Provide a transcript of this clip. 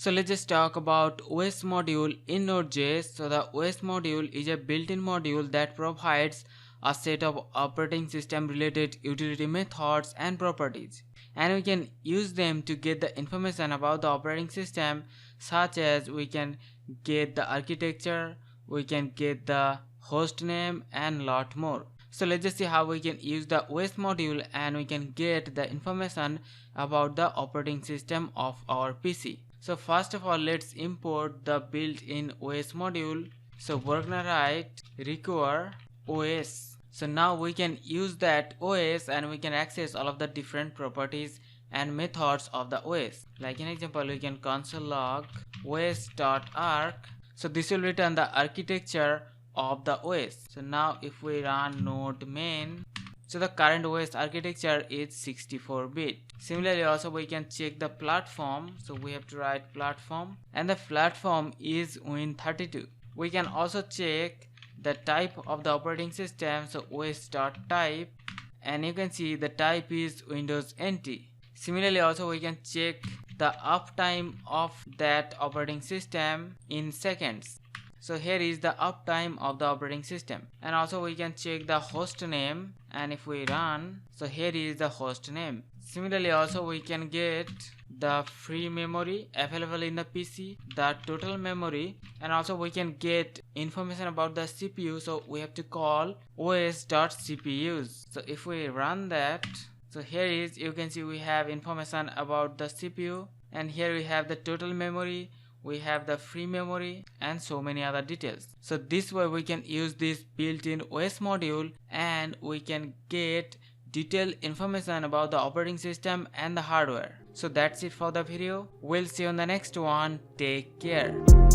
So let's just talk about OS module in Node.js. So the OS module is a built-in module that provides a set of operating system related utility methods and properties, and we can use them to get the information about the operating system, such as we can get the architecture, we can get the host name, and lot more. So let's just see how we can use the OS module and we can get the information about the operating system of our PC. So first of all, let's import the built-in OS module. So we're gonna write require OS. So now we can use that OS and we can access all of the different properties and methods of the OS. Like in example, we can console log os.arc. So this will return the architecture of the OS. So now if we run node main, so the current OS architecture is 64-bit. Similarly, also we can check the platform. So we have to write platform, and the platform is Win32. We can also check the type of the operating system. So os.type, and you can see the type is Windows NT. Similarly, also we can check the uptime of that operating system in seconds. So here is the uptime of the operating system, and also we can check the host name, and if we run, so here is the host name. Similarly, also we can get the free memory available in the PC, the total memory, and also we can get information about the CPU. So we have to call os.cpus. So if we run that, so here is, you can see we have information about the CPU, and here we have the total memory, we have the free memory, and so many other details. So this way we can use this built-in OS module and we can get detailed information about the operating system and the hardware. So that's it for the video. We'll see you on the next one. Take care.